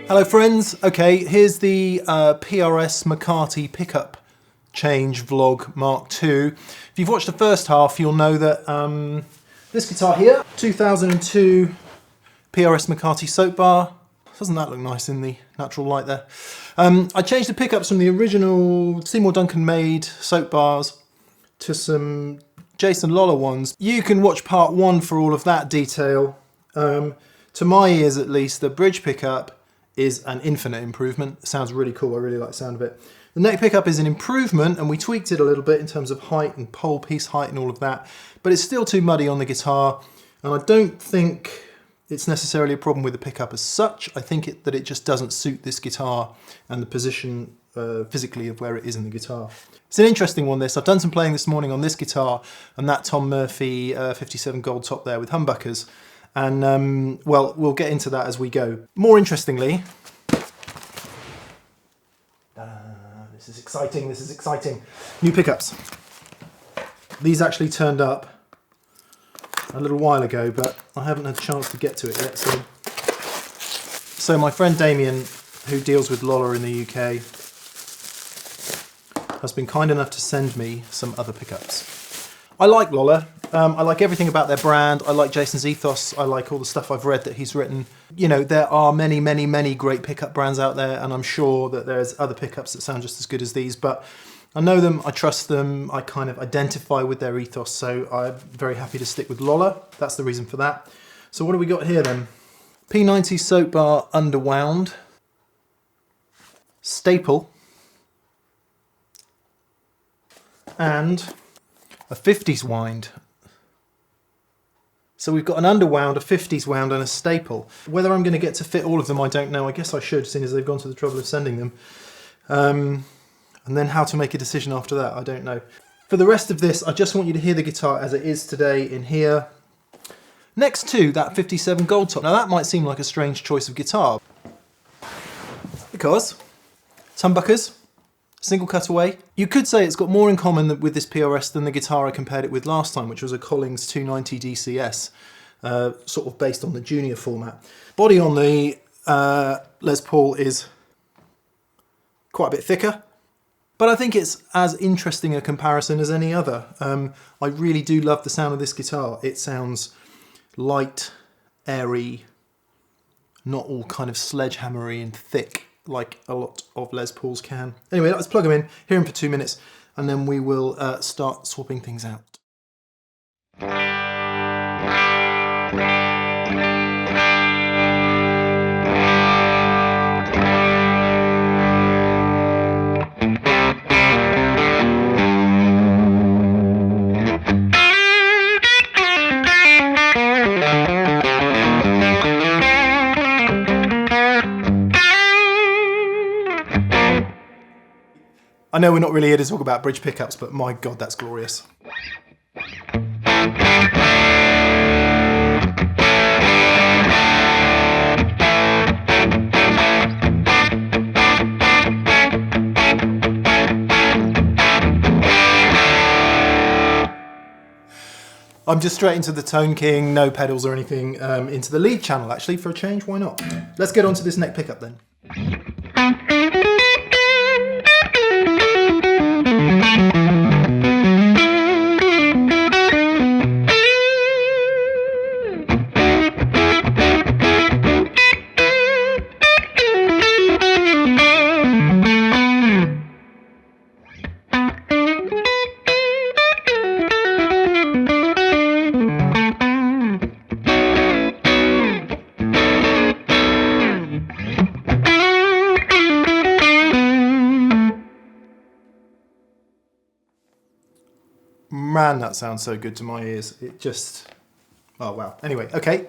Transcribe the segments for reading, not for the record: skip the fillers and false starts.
Hello friends, okay, here's the PRS McCarty pickup change vlog Mark II. If you've watched the first half, you'll know that this guitar here, 2002 PRS McCarty Soapbar. Doesn't that look nice in the natural light there? I changed the pickups from the original Seymour Duncan made soap bars to some Jason Lollar ones. You can watch part 1 for all of that detail. To my ears at least, the bridge pickup is an infinite improvement. It sounds really cool, I really like the sound of it. The neck pickup is an improvement, and we tweaked it a little bit in terms of height and pole piece height and all of that, but it's still too muddy on the guitar, and I don't think it's necessarily a problem with the pickup as such. I think that it just doesn't suit this guitar and the position physically of where it is in the guitar. It's an interesting one, this. I've done some playing this morning on this guitar and that Tom Murphy 57 gold top there with humbuckers. And, well, we'll get into that as we go. More interestingly, this is exciting, this is exciting. New pickups. These actually turned up a little while ago, but I haven't had a chance to get to it yet. So my friend Damien, who deals with Lollar in the UK, has been kind enough to send me some other pickups. I like Lollar. I like everything about their brand. I like Jason's ethos. I like all the stuff I've read that he's written. You know, there are many, many, many great pickup brands out there, and I'm sure that there's other pickups that sound just as good as these, but I know them, I trust them, I kind of identify with their ethos, so I'm very happy to stick with Lollar. That's the reason for that. So what do we got here then? P90 Soapbar Underwound, Staple, and a 50s wind. So we've got an underwound, a 50s wound, and a staple. Whether I'm going to get to fit all of them, I don't know. I guess I should, seeing as they've gone to the trouble of sending them. And then how to make a decision after that, I don't know. For the rest of this, I just want you to hear the guitar as it is today in here, next to that 57 gold top. Now that might seem like a strange choice of guitar, because it's humbuckers, single cutaway. You could say it's got more in common with this PRS than the guitar I compared it with last time, which was a Collings 290 DCS, sort of based on the junior format. Body on the Les Paul is quite a bit thicker, but I think it's as interesting a comparison as any other. I really do love the sound of this guitar. It sounds light, airy, not all kind of sledgehammery and thick, like a lot of Les Pauls can. Anyway, let's plug them in, hear them for 2 minutes, and then we will start swapping things out. I know we're not really here to talk about bridge pickups, but my God, that's glorious. I'm just straight into the Tone King, no pedals or anything, into the lead channel actually, for a change, why not? Let's get on to this neck pickup then. Man, that sounds so good to my ears. It just... oh wow. Anyway, okay.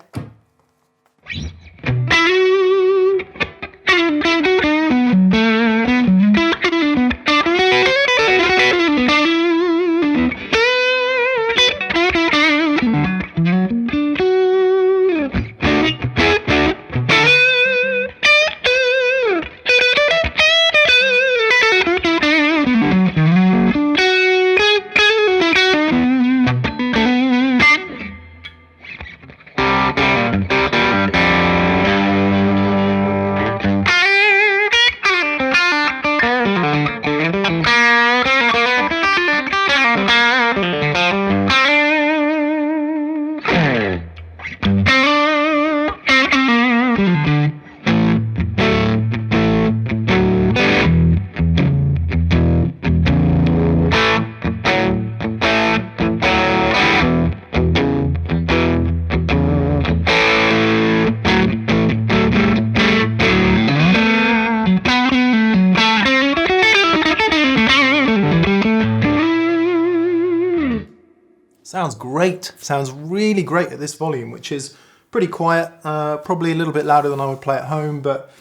sounds great. Sounds really great at this volume, which is pretty quiet, probably a little bit louder than I would play at home, but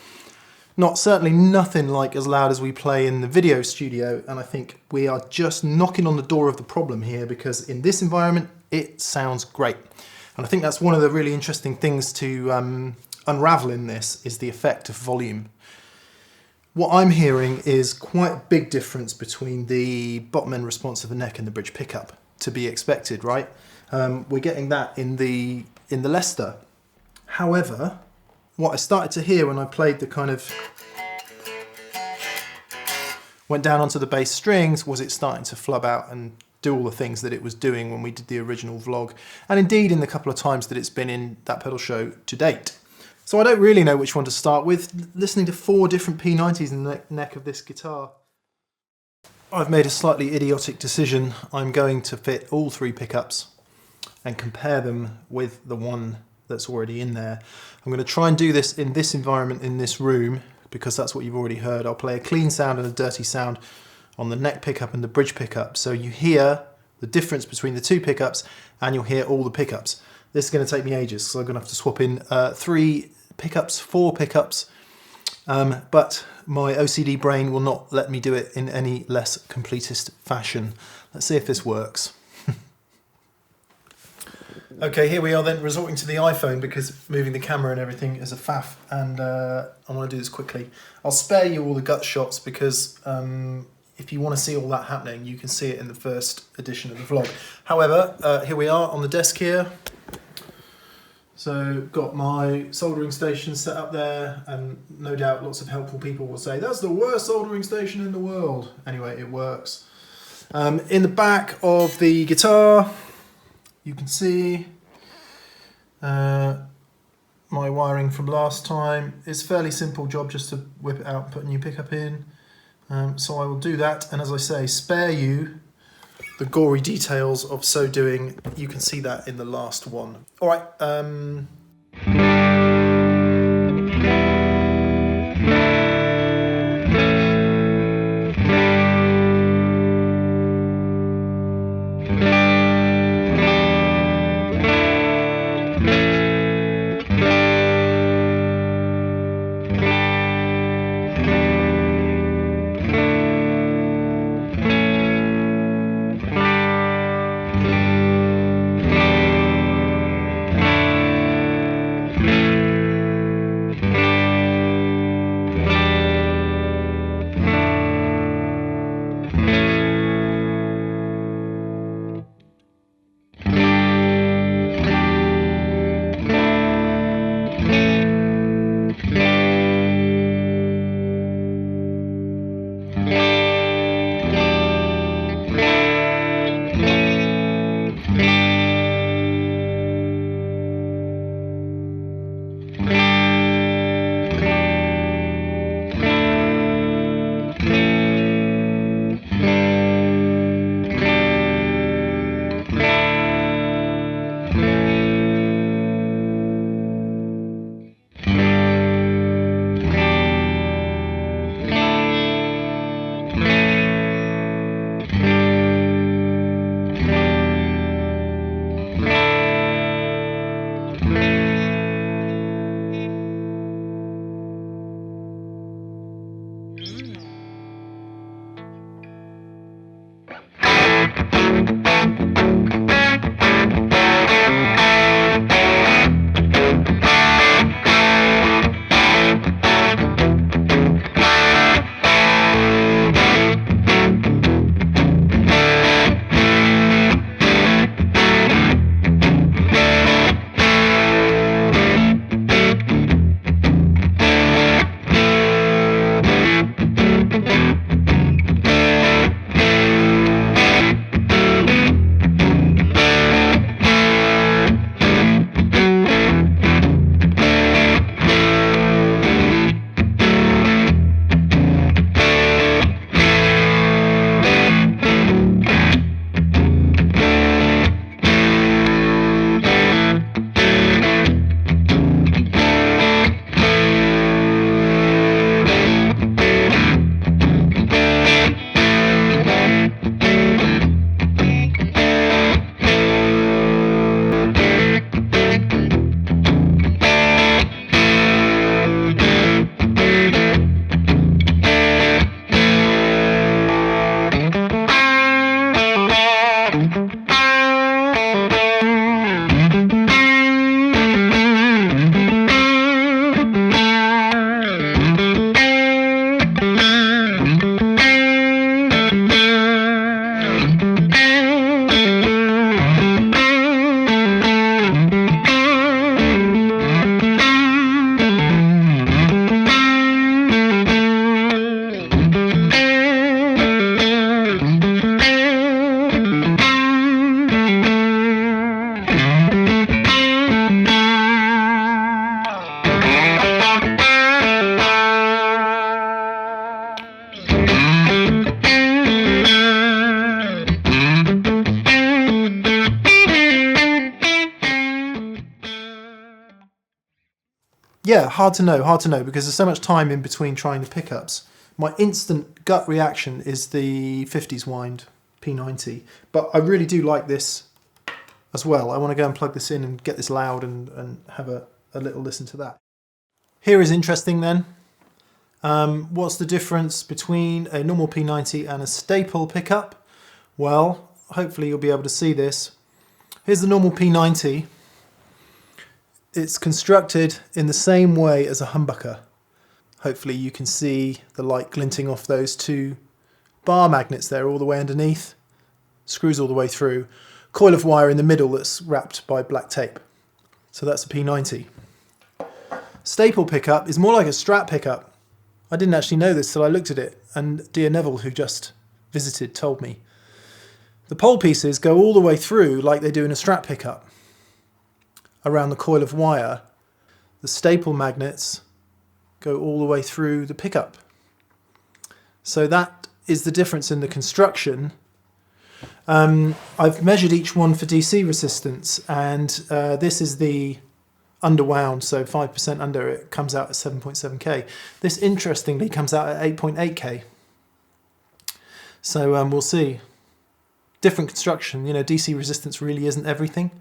certainly nothing like as loud as we play in the video studio. And I think we are just knocking on the door of the problem here, because in this environment, it sounds great. And I think that's one of the really interesting things to unravel in this, is the effect of volume. What I'm hearing is quite a big difference between the bottom end response of the neck and the bridge pickup, to be expected, right? We're getting that in the Leicester. However, what I started to hear when I played the kind of went down onto the bass strings was it starting to flub out and do all the things that it was doing when we did the original vlog, and indeed in the couple of times that it's been in that pedal show to date. So I don't really know which one to start with, listening to 4 different P90s in the neck of this guitar. I've made a slightly idiotic decision. I'm going to fit all 3 pickups and compare them with the one that's already in there. I'm going to try and do this in this environment, in this room, because that's what you've already heard. I'll play a clean sound and a dirty sound on the neck pickup and the bridge pickup, so you hear the difference between the 2 pickups and you'll hear all the pickups. This is going to take me ages, so I'm going to have to swap in 3 pickups, 4 pickups, but my OCD brain will not let me do it in any less completist fashion. Let's see if this works. Okay, here we are then, resorting to the iPhone because moving the camera and everything is a faff, and I want to do this quickly. I'll spare you all the gut shots because if you want to see all that happening, you can see it in the first edition of the vlog. However, here we are on the desk here. So got my soldering station set up there, and no doubt lots of helpful people will say, that's the worst soldering station in the world. Anyway, it works. In the back of the guitar, you can see my wiring from last time. It's a fairly simple job just to whip it out and put a new pickup in. So I will do that, and as I say, spare you the gory details of so doing. You can see that in the last one. All right. Yeah, hard to know because there's so much time in between trying the pickups. My instant gut reaction is the 50s wind P90, but I really do like this as well. I want to go and plug this in and get this loud and have a little listen to that. Here is interesting then. What's the difference between a normal P90 and a staple pickup? Well, hopefully you'll be able to see this. Here's the normal P90. It's constructed in the same way as a humbucker. Hopefully you can see the light glinting off those two bar magnets there all the way underneath. Screws all the way through. Coil of wire in the middle that's wrapped by black tape. So that's a P90. Staple pickup is more like a Strat pickup. I didn't actually know this till I looked at it, and dear Neville, who just visited, told me. The pole pieces go all the way through like they do in a Strat pickup. Around the coil of wire, the staple magnets go all the way through the pickup. So that is the difference in the construction. I've measured each one for DC resistance, and this is the underwound, so 5% under, it comes out at 7.7k. This interestingly comes out at 8.8k. So we'll see. Different construction, you know, DC resistance really isn't everything.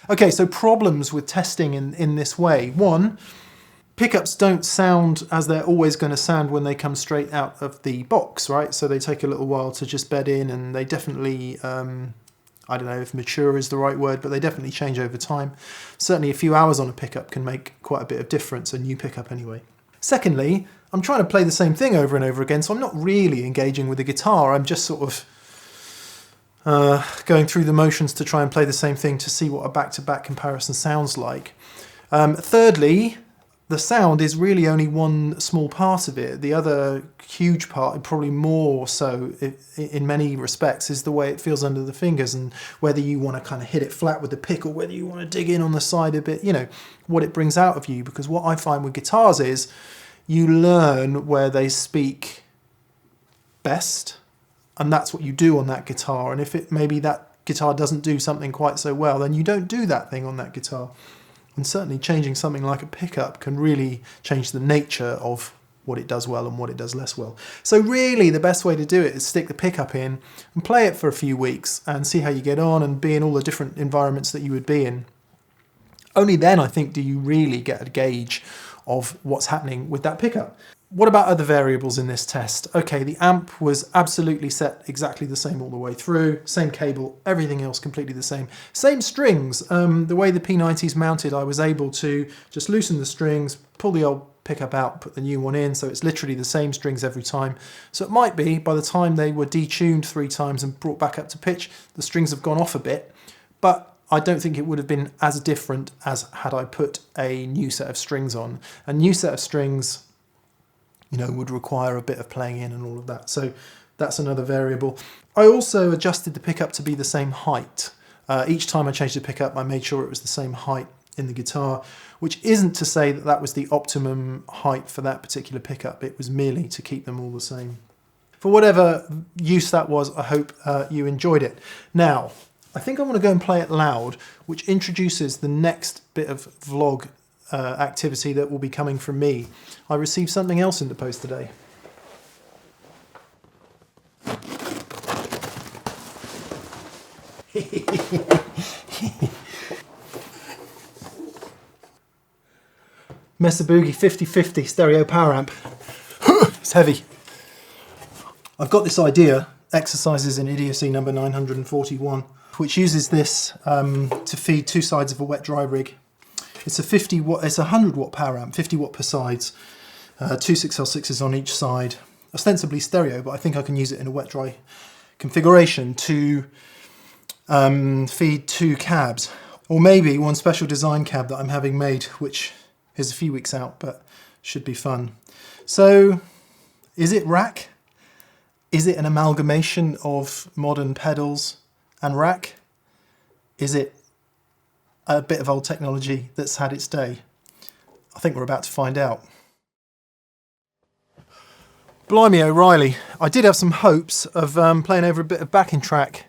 Okay, so problems with testing in this way. One, pickups don't sound as they're always going to sound when they come straight out of the box, right? So they take a little while to just bed in, and they definitely, I don't know if mature is the right word, but they definitely change over time. Certainly a few hours on a pickup can make quite a bit of difference, a new pickup anyway. Secondly, I'm trying to play the same thing over and over again, so I'm not really engaging with the guitar. I'm just sort of going through the motions to try and play the same thing to see what a back-to-back comparison sounds like. Thirdly, the sound is really only one small part of it. The other huge part, probably more so in many respects, is the way it feels under the fingers, and whether you want to kind of hit it flat with the pick or whether you want to dig in on the side a bit, you know, what it brings out of you. Because what I find with guitars is you learn where they speak best, and that's what you do on that guitar. And if it maybe that guitar doesn't do something quite so well, then you don't do that thing on that guitar. And certainly changing something like a pickup can really change the nature of what it does well and what it does less well. So really the best way to do it is stick the pickup in and play it for a few weeks and see how you get on and be in all the different environments that you would be in. Only then, I think, do you really get a gauge of what's happening with that pickup. What about other variables in this test? Okay, the amp was absolutely set exactly the same all the way through, same cable, everything else completely the same. Same strings. The way the P90's mounted, I was able to just loosen the strings, pull the old pickup out, put the new one in, so it's literally the same strings every time. So it might be by the time they were detuned 3 times and brought back up to pitch, the strings have gone off a bit, but I don't think it would have been as different as had I put a new set of strings on. A new set of strings, you know, would require a bit of playing in and all of that. So that's another variable. I also adjusted the pickup to be the same height. Each time I changed the pickup, I made sure it was the same height in the guitar, which isn't to say that that was the optimum height for that particular pickup. It was merely to keep them all the same. For whatever use that was, I hope you enjoyed it. Now, I think I want to go and play it loud, which introduces the next bit of vlog activity that will be coming from me. I received something else in the post today. Mesa Boogie 5050 stereo power amp. It's heavy. I've got this idea, Exercises in Idiocy number 941, which uses this to feed 2 sides of a wet-dry rig. It's a 50 watt, it's a 100 watt power amp, 50 watt per sides, 2 6L6s on each side, ostensibly stereo, but I think I can use it in a wet-dry configuration to feed 2 cabs, or maybe one special design cab that I'm having made, which is a few weeks out, but should be fun. So, is it rack? Is it an amalgamation of modern pedals and rack? Is it a bit of old technology that's had its day? I think we're about to find out. Blimey O'Reilly, I did have some hopes of playing over a bit of backing track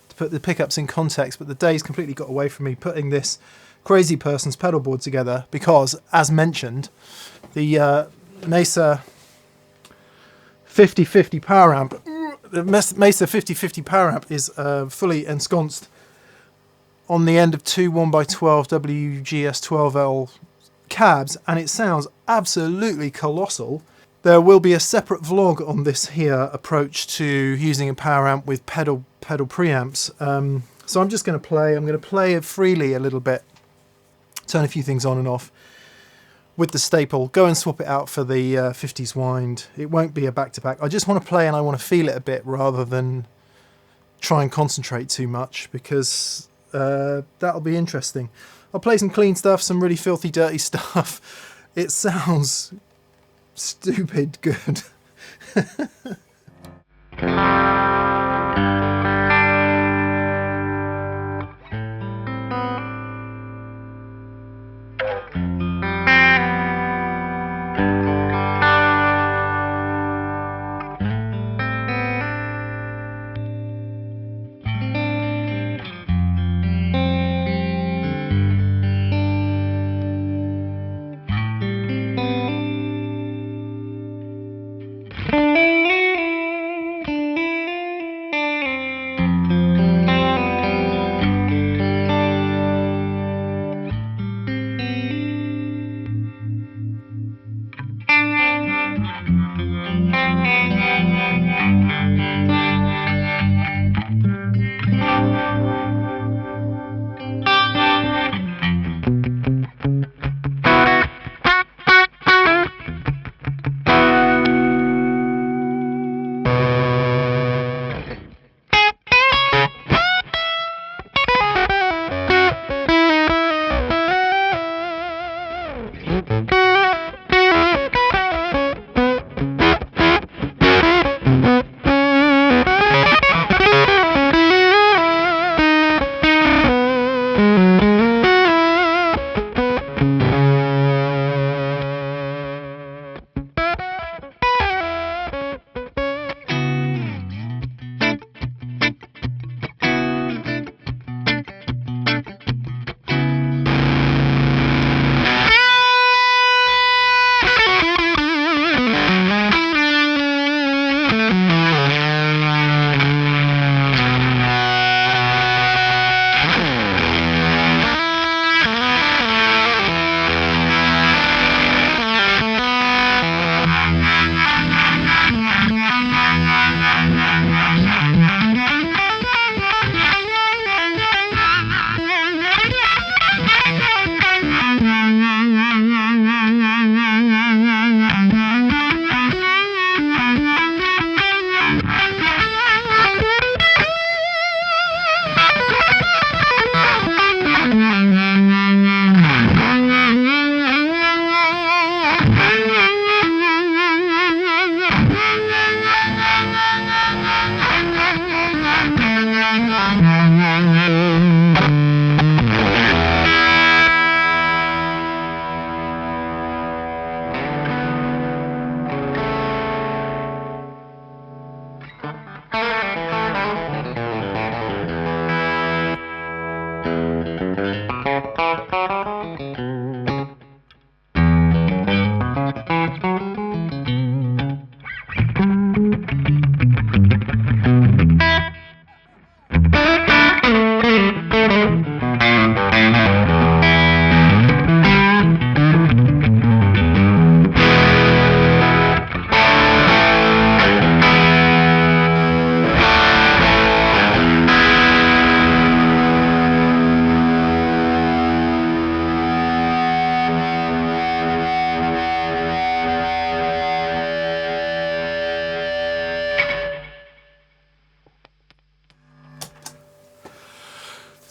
to put the pickups in context, but the day's completely got away from me, putting this crazy person's pedal board together, because, as mentioned, the Mesa 5050 power amp, the Mesa 5050 power amp is fully ensconced on the end of two 1x12 WGS12L cabs, and it sounds absolutely colossal. There will be a separate vlog on this here approach to using a power amp with pedal preamps. So I'm just going to play. I'm going to play it freely a little bit, turn a few things on and off with the staple, go and swap it out for the 50s wind. It won't be a back-to-back. I just want to play and I want to feel it a bit rather than try and concentrate too much, because that'll be interesting. I'll play some clean stuff, some really filthy, dirty stuff. It sounds stupid good.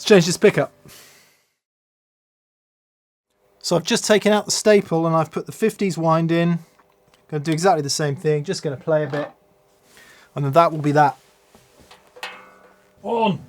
Change this pickup. So I've just taken out the staple and I've put the 50s wind in. Going to do exactly the same thing, just going to play a bit, and then that will be that. On!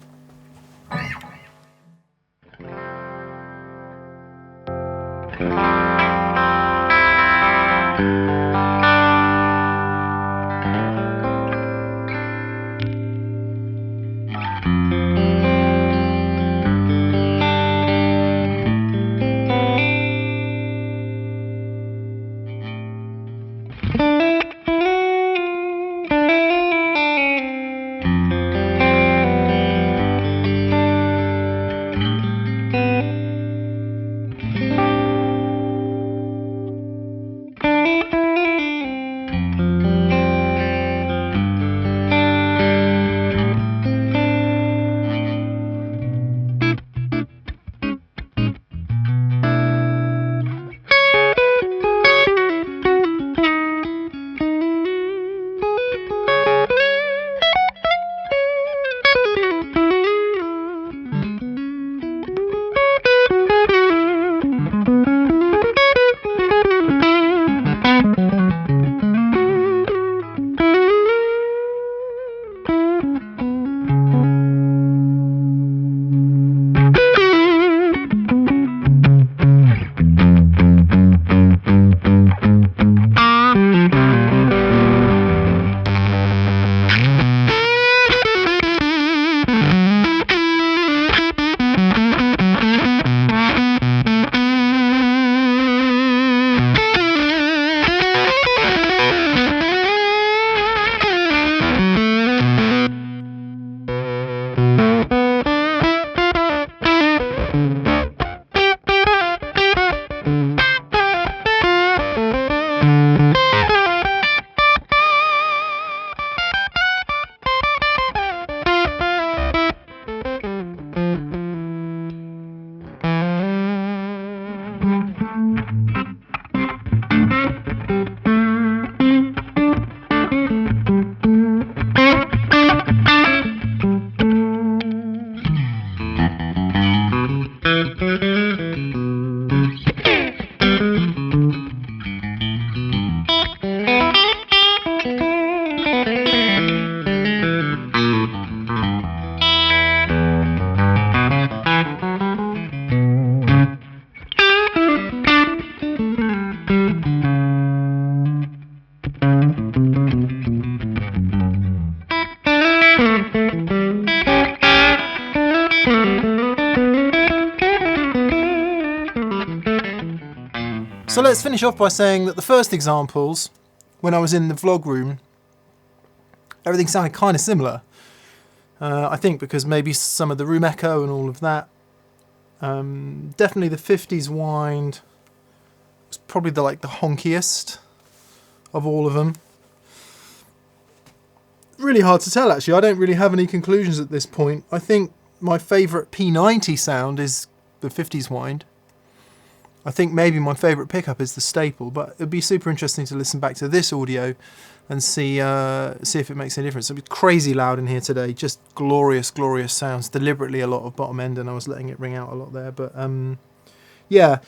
So let's finish off by saying that the first examples, when I was in the vlog room, everything sounded kind of similar. I think because maybe some of the room echo and all of that. Definitely the 50s wind was probably the honkiest of all of them. Really hard to tell actually. I don't really have any conclusions at this point. I think my favourite P90 sound is the 50s wind. I think maybe my favourite pickup is the staple, but it'd be super interesting to listen back to this audio and see if it makes any difference. It's crazy loud in here today, just glorious, glorious sounds. Deliberately a lot of bottom end, and I was letting it ring out a lot there. But yeah,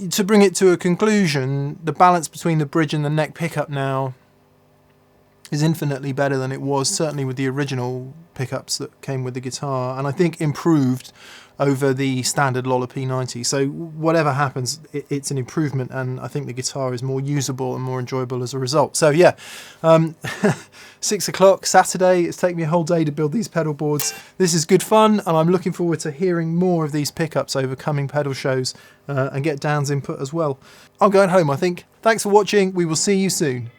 to bring it to a conclusion, the balance between the bridge and the neck pickup now is infinitely better than it was, certainly with the original pickups that came with the guitar, and I think improved over the standard Lollar P90. So whatever happens, it's an improvement, and I think the guitar is more usable and more enjoyable as a result. So yeah, 6 o'clock Saturday, it's taken me a whole day to build these pedal boards. This is good fun, and I'm looking forward to hearing more of these pickups over coming pedal shows and get Dan's input as well. I'm going home, I think. Thanks for watching. We will see you soon.